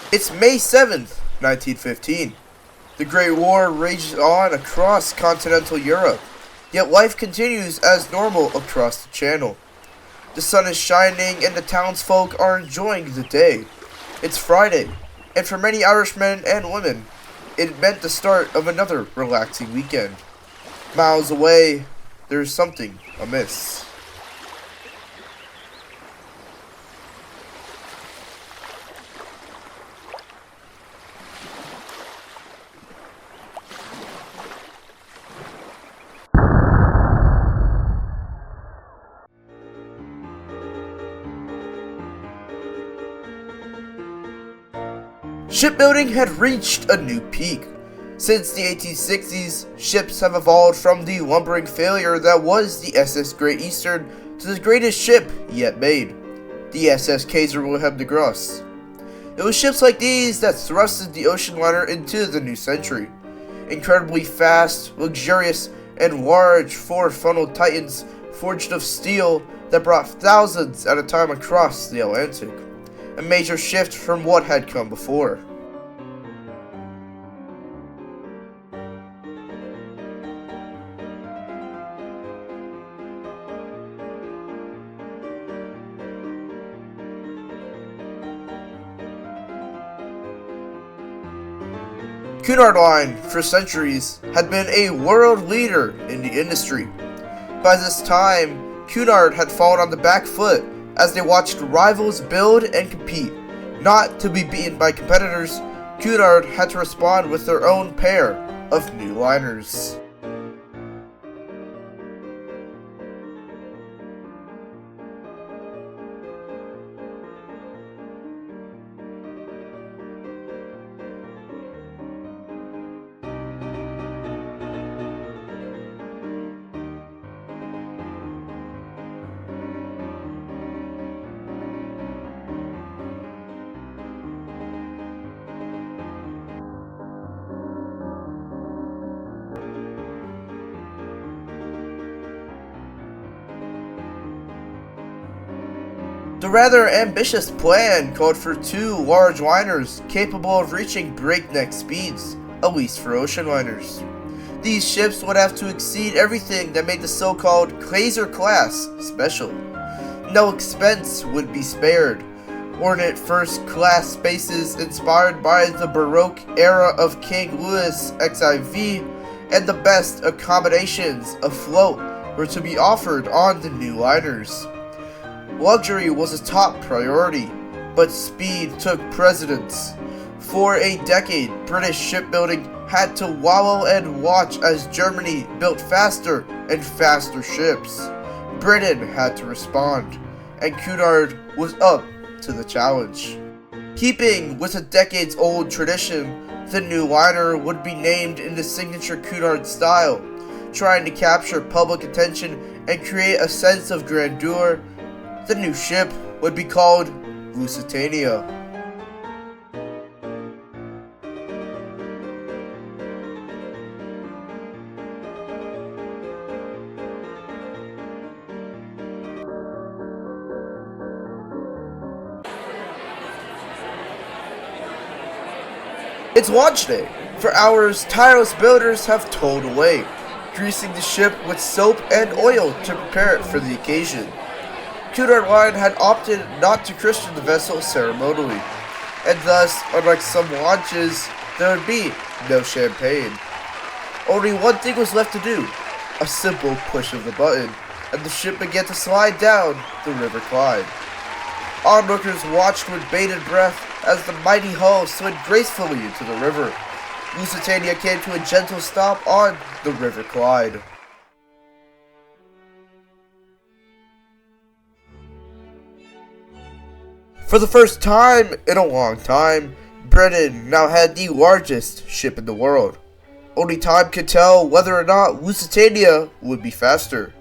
It's May 7th, 1915. The Great War rages on across continental Europe, yet life continues as normal across the channel. The sun is shining and the townsfolk are enjoying the day. It's Friday, and for many Irishmen and women, it meant the start of another relaxing weekend. Miles away, there's something amiss. Shipbuilding had reached a new peak. Since the 1860s, ships have evolved from the lumbering failure that was the SS Great Eastern to the greatest ship yet made, the SS Kaiser Wilhelm de Gross. It was ships like these that thrusted the ocean liner into the new century. Incredibly fast, luxurious, and large four-funneled titans forged of steel that brought thousands at a time across the Atlantic. A major shift from what had come before. Cunard Line, for centuries, had been a world leader in the industry. By this time, Cunard had fallen on the back foot as they watched rivals build and compete. Not to be beaten by competitors, Cunard had to respond with their own pair of new liners. The rather ambitious plan called for two large liners capable of reaching breakneck speeds, at least for ocean liners. These ships would have to exceed everything that made the so-called Kaiser class special. No expense would be spared. Ornate first-class spaces inspired by the Baroque era of King Louis XIV and the best accommodations afloat were to be offered on the new liners. Luxury was a top priority, but speed took precedence. For a decade, British shipbuilding had to wallow and watch as Germany built faster and faster ships. Britain had to respond, and Cunard was up to the challenge. Keeping with a decades-old tradition, the new liner would be named in the signature Cunard style, trying to capture public attention and create a sense of grandeur. The new ship would be called Lusitania. It's launch day. For hours, tireless builders have toiled away, greasing the ship with soap and oil to prepare it for the occasion. Cunard Line had opted not to christen the vessel ceremonially, and thus, unlike some launches, there would be no champagne. Only one thing was left to do, a simple push of the button, and the ship began to slide down the River Clyde. Onlookers watched with bated breath as the mighty hull slid gracefully into the river. Lusitania came to a gentle stop on the River Clyde. For the first time in a long time, Britain now had the largest ship in the world. Only time could tell whether or not Lusitania would be faster.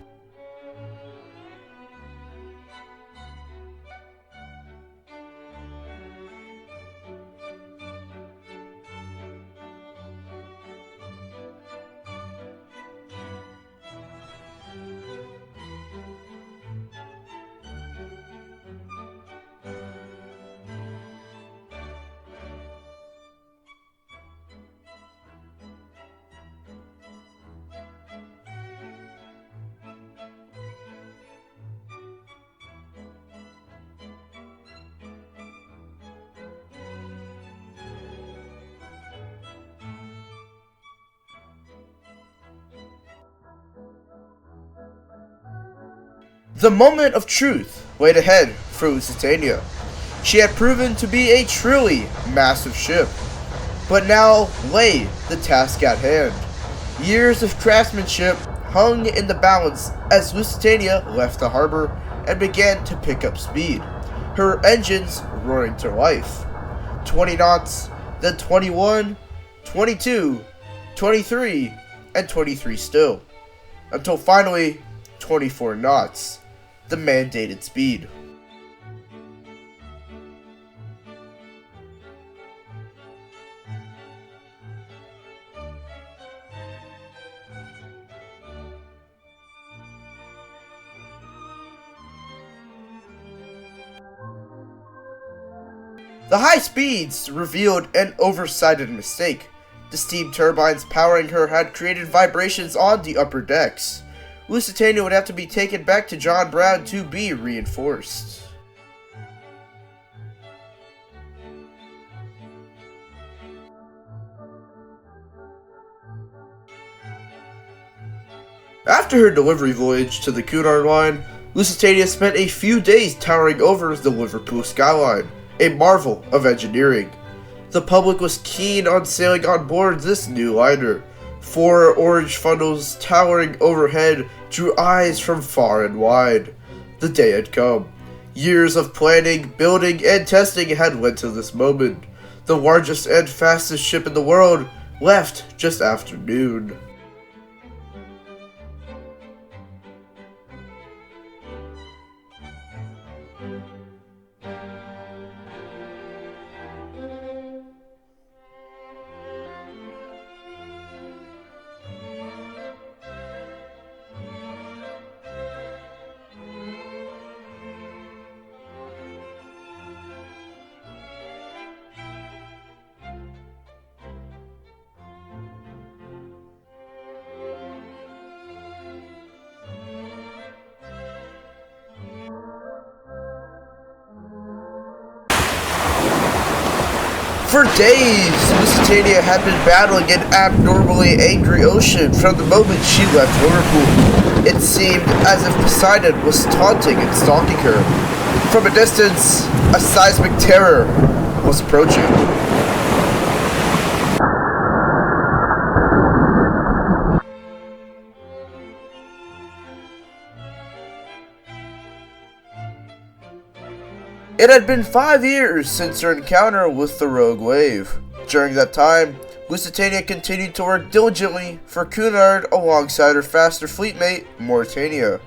The moment of truth laid ahead for Lusitania. She had proven to be a truly massive ship, but now lay the task at hand. Years of craftsmanship hung in the balance as Lusitania left the harbor and began to pick up speed, her engines roaring to life. 20 knots, then 21, 22, 23, and 23 still, until finally 24 knots, the mandated speed. The high speeds revealed an oversighted mistake. The steam turbines powering her had created vibrations on the upper decks. Lusitania would have to be taken back to John Brown to be reinforced. After her delivery voyage to the Cunard line, Lusitania spent a few days towering over the Liverpool skyline, a marvel of engineering. The public was keen on sailing on board this new liner. 4 orange funnels towering overhead drew eyes from far and wide. The day had come. Years of planning, building, and testing had led to this moment. The largest and fastest ship in the world left just after noon. For days, Lusitania had been battling an abnormally angry ocean from the moment she left Liverpool. It seemed as if Poseidon was taunting and stalking her. From a distance, a seismic terror was approaching. It had been 5 years since her encounter with the rogue wave. During that time, Lusitania continued to work diligently for Cunard alongside her faster fleetmate, Mauretania.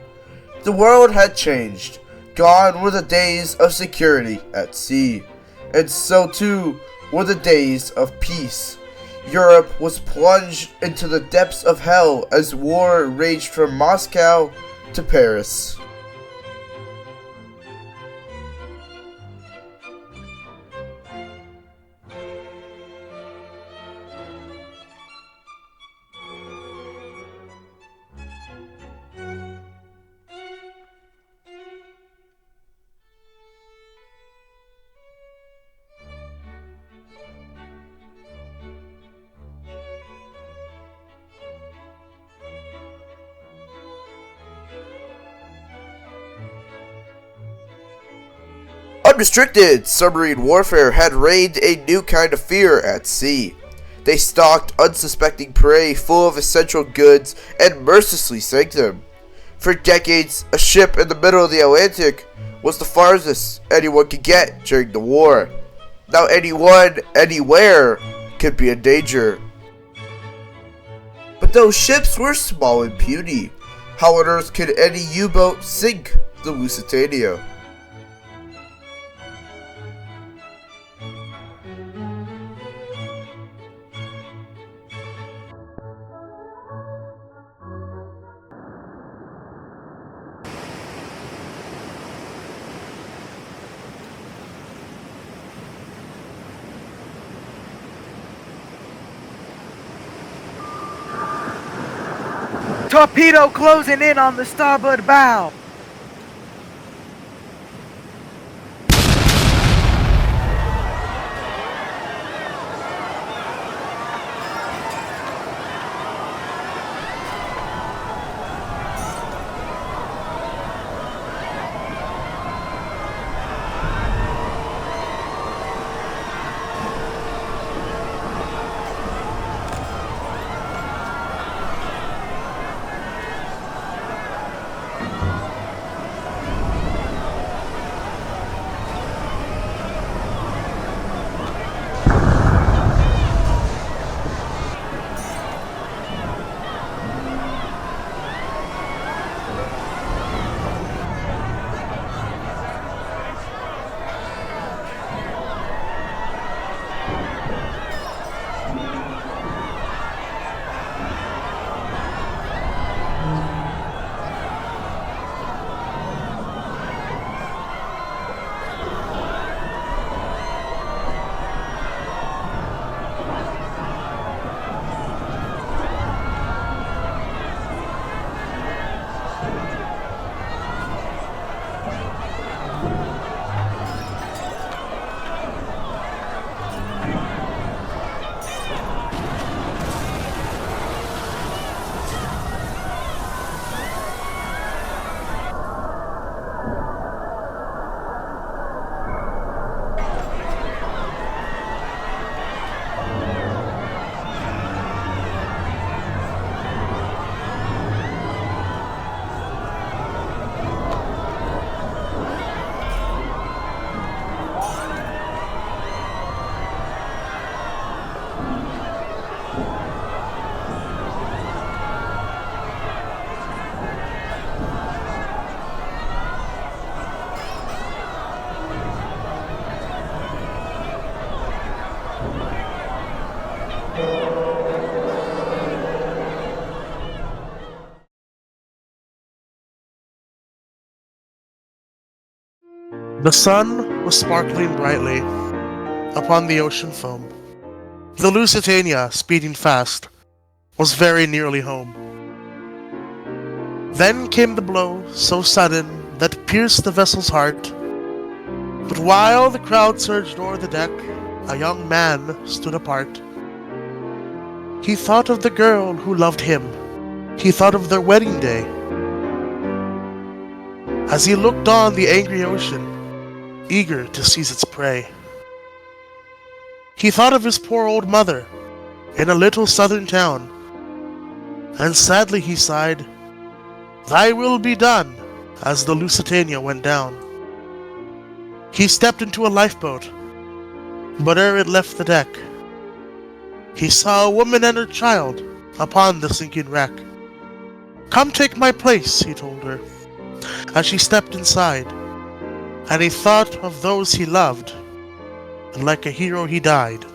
The world had changed. Gone were the days of security at sea, and so too were the days of peace. Europe was plunged into the depths of hell as war raged from Moscow to Paris. Unrestricted submarine warfare had reigned a new kind of fear at sea. They stalked unsuspecting prey full of essential goods and mercilessly sank them. For decades, a ship in the middle of the Atlantic was the farthest anyone could get during the war. Now anyone, anywhere, could be in danger. But those ships were small and puny. How on earth could any U-boat sink the Lusitania? Torpedo closing in on the starboard bow. The sun was sparkling brightly upon the ocean foam. The Lusitania, speeding fast, was very nearly home. Then came the blow, so sudden, that pierced the vessel's heart. But while the crowd surged o'er the deck, a young man stood apart. He thought of the girl who loved him. He thought of their wedding day. As he looked on the angry ocean, eager to seize its prey. He thought of his poor old mother in a little southern town, and sadly he sighed, "Thy will be done," as the Lusitania went down. He stepped into a lifeboat, but ere it left the deck, he saw a woman and her child upon the sinking wreck. "Come take my place," he told her, as she stepped inside, and he thought of those he loved, and like a hero he died.